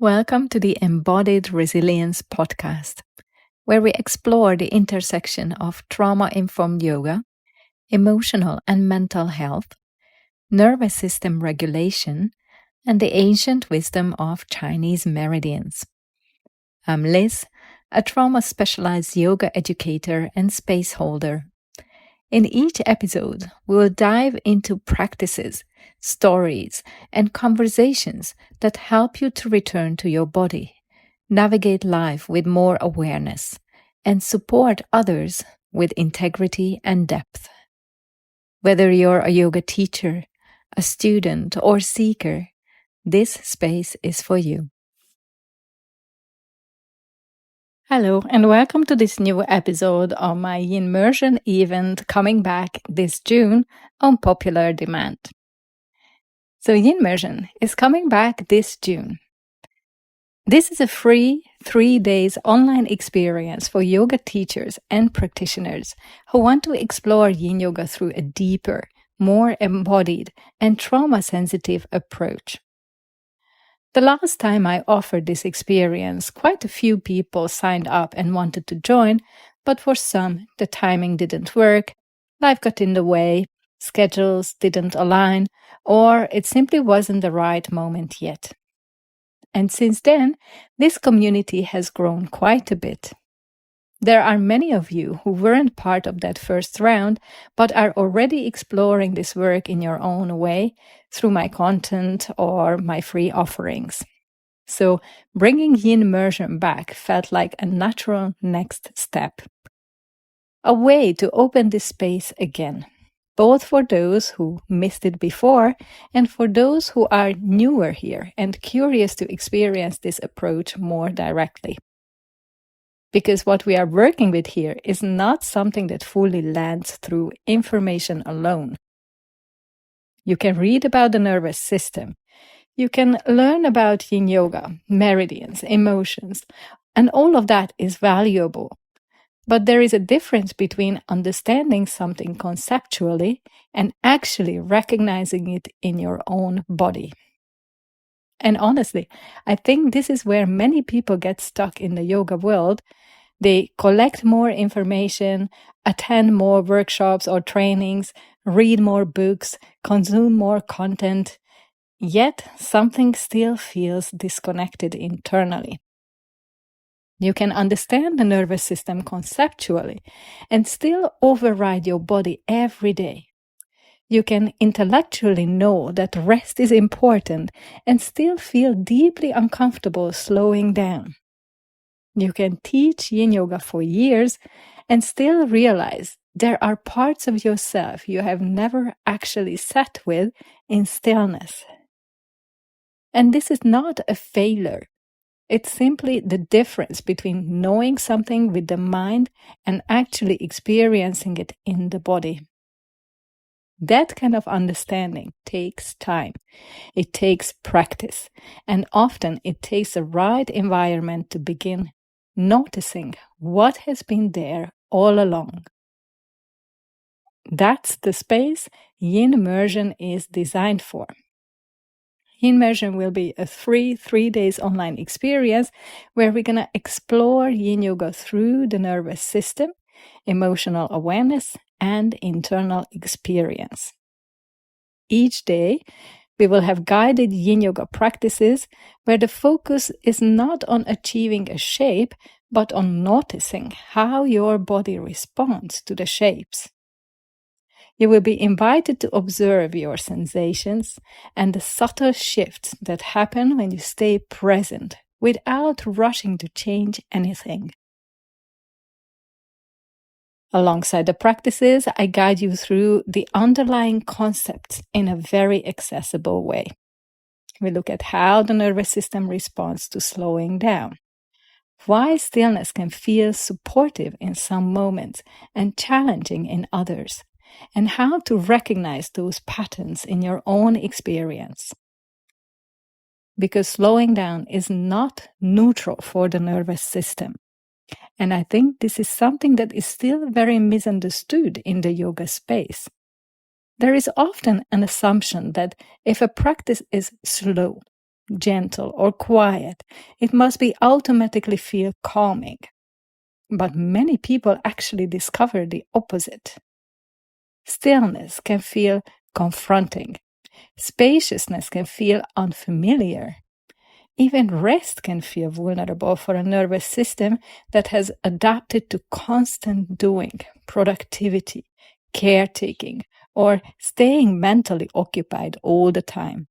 Welcome to the Embodied Resilience podcast, where we explore the intersection of trauma-informed yoga, emotional and mental health, nervous system regulation, and the ancient wisdom of Chinese meridians. I'm Liz, a trauma-specialized yoga educator and space holder. In each episode, we will dive into practices, stories, and conversations that help you to return to your body, navigate life with more awareness, and support others with integrity and depth. Whether you're a yoga teacher, a student, or seeker, this space is for you. Hello, and welcome to this new episode of my YinMersion event coming back this June on popular demand. So YinMersion is coming back this June. This is a free 3 days online experience for yoga teachers and practitioners who want to explore yin yoga through a deeper, more embodied, and trauma-sensitive approach. The last time I offered this experience, quite a few people signed up and wanted to join, but for some, the timing didn't work, life got in the way, schedules didn't align, or it simply wasn't the right moment yet. And since then, this community has grown quite a bit. There are many of you who weren't part of that first round, but are already exploring this work in your own way through my content or my free offerings. So bringing YinMersion back felt like a natural next step. A way to open this space again, both for those who missed it before and for those who are newer here and curious to experience this approach more directly. Because what we are working with here is not something that fully lands through information alone. You can read about the nervous system. You can learn about yin yoga, meridians, emotions, and all of that is valuable. But there is a difference between understanding something conceptually and actually recognizing it in your own body. And honestly, I think this is where many people get stuck in the yoga world. They collect more information, attend more workshops or trainings, read more books, consume more content, yet something still feels disconnected internally. You can understand the nervous system conceptually and still override your body every day. You can intellectually know that rest is important and still feel deeply uncomfortable slowing down. You can teach yin yoga for years and still realize there are parts of yourself you have never actually sat with in stillness. And this is not a failure. It's simply the difference between knowing something with the mind and actually experiencing it in the body. That kind of understanding takes time. It takes practice, and often it takes the right environment to begin noticing what has been there all along. That's the space YinMersion is designed for. YinMersion will be a free 3 days online experience where we're going to explore yin yoga through the nervous system, emotional awareness, and internal experience. Each day, we will have guided yin yoga practices where the focus is not on achieving a shape, but on noticing how your body responds to the shapes. You will be invited to observe your sensations and the subtle shifts that happen when you stay present without rushing to change anything. Alongside the practices, I guide you through the underlying concepts in a very accessible way. We look at how the nervous system responds to slowing down, why stillness can feel supportive in some moments and challenging in others, and how to recognize those patterns in your own experience. Because slowing down is not neutral for the nervous system. And I think this is something that is still very misunderstood in the yoga space. There is often an assumption that if a practice is slow, gentle, or quiet. It must be automatically feel calming. But many people actually discover the opposite. Stillness can feel confronting. Spaciousness can feel unfamiliar. Even rest can feel vulnerable for a nervous system that has adapted to constant doing, productivity, caretaking, or staying mentally occupied all the time.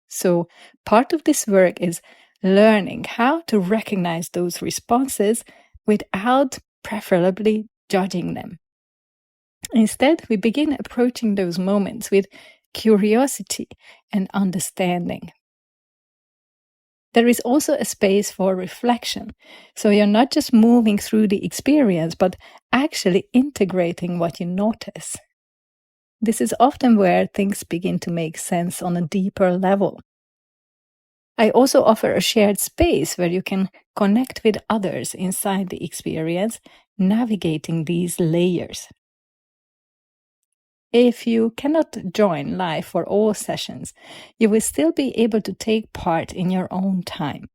So, part of this work is learning how to recognize those responses without preferably judging them. Instead, we begin approaching those moments with curiosity and understanding. There is also a space for reflection. So you're not just moving through the experience, but actually integrating what you notice. This is often where things begin to make sense on a deeper level. I also offer a shared space where you can connect with others inside the experience, navigating these layers. If you cannot join live for all sessions, you will still be able to take part in your own time.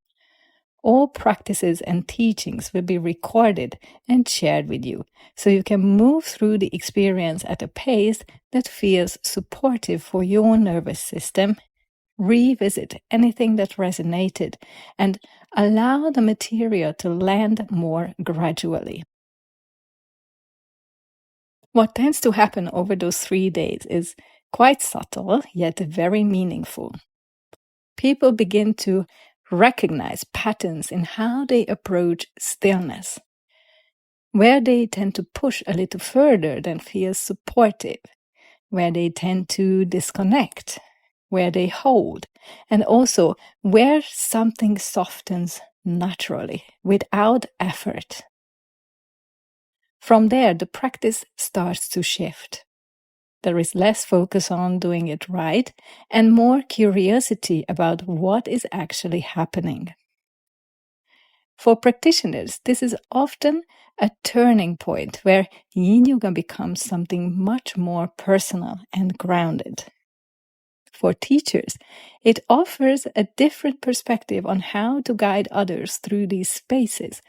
All practices and teachings will be recorded and shared with you, so you can move through the experience at a pace that feels supportive for your nervous system, revisit anything that resonated, and allow the material to land more gradually. What tends to happen over those 3 days is quite subtle, yet very meaningful. People begin to recognize patterns in how they approach stillness, where they tend to push a little further than feels supportive, where they tend to disconnect, where they hold, and also where something softens naturally without effort. From there, the practice starts to shift. There is less focus on doing it right and more curiosity about what is actually happening. For practitioners, this is often a turning point where Yin Yoga becomes something much more personal and grounded. For teachers, it offers a different perspective on how to guide others through these spaces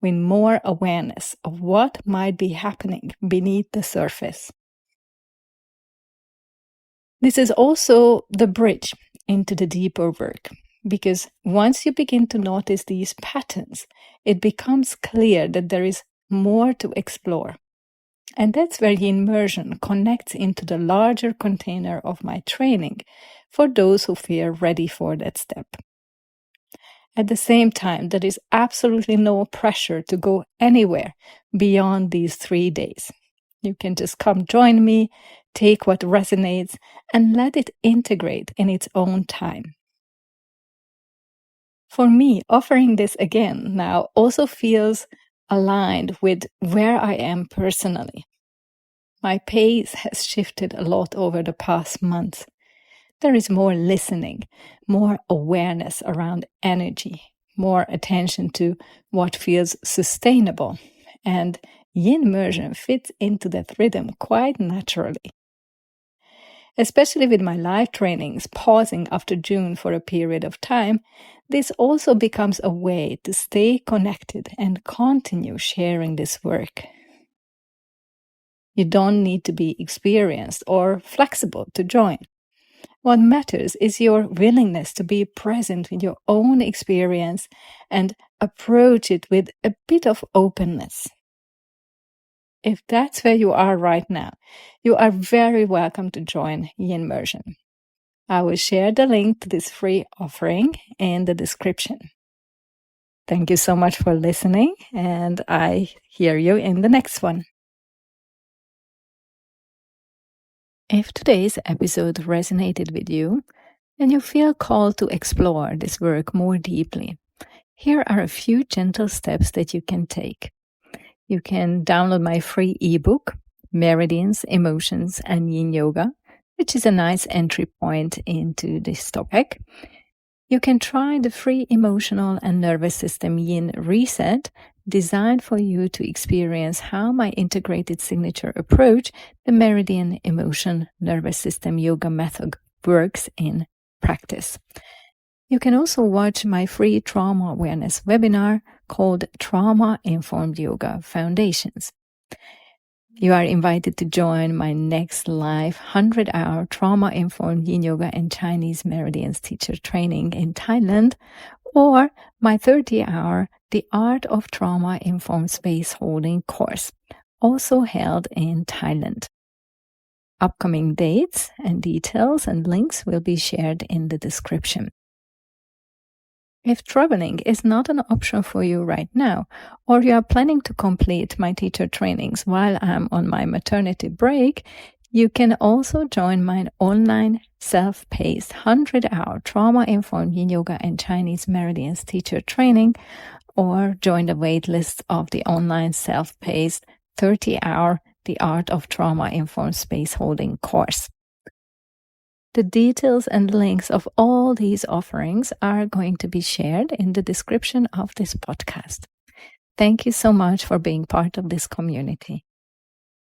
with more awareness of what might be happening beneath the surface. This is also the bridge into the deeper work, because once you begin to notice these patterns, it becomes clear that there is more to explore. And that's where YinMersion connects into the larger container of my training for those who feel ready for that step. At the same time, there is absolutely no pressure to go anywhere beyond these 3 days. You can just come join me, take what resonates, and let it integrate in its own time. For me, offering this again now also feels aligned with where I am personally. My pace has shifted a lot over the past months. There is more listening, more awareness around energy, more attention to what feels sustainable, and YinMersion fits into that rhythm quite naturally. Especially with my live trainings pausing after June for a period of time, this also becomes a way to stay connected and continue sharing this work. You don't need to be experienced or flexible to join. What matters is your willingness to be present with your own experience and approach it with a bit of openness. If that's where you are right now, you are very welcome to join YinMersion. I will share the link to this free offering in the description. Thank you so much for listening, and I hear you in the next one. If today's episode resonated with you and you feel called to explore this work more deeply, here are a few gentle steps that you can take. You can download my free ebook, Meridians, Emotions, and Yin Yoga, which is a nice entry point into this topic. You can try the free emotional and nervous system Yin Reset, designed for you to experience how my integrated signature approach, the Meridian Emotion Nervous System Yoga method, works in practice. You can also watch my free trauma awareness webinar called Trauma Informed Yoga Foundations. You are invited to join my next live 100-hour trauma-informed Yin Yoga and Chinese meridians teacher training in Thailand, or my 30-hour The Art of Trauma-Informed Space Holding course, also held in Thailand. Upcoming dates and details and links will be shared in the description. If traveling is not an option for you right now, or you are planning to complete my teacher trainings while I'm on my maternity break, you can also join my online self-paced 100-hour trauma-informed Yin Yoga and Chinese meridians teacher training, or join the waitlist of the online self-paced 30-hour The Art of Trauma-Informed Space Holding course. The details and links of all these offerings are going to be shared in the description of this podcast. Thank you so much for being part of this community.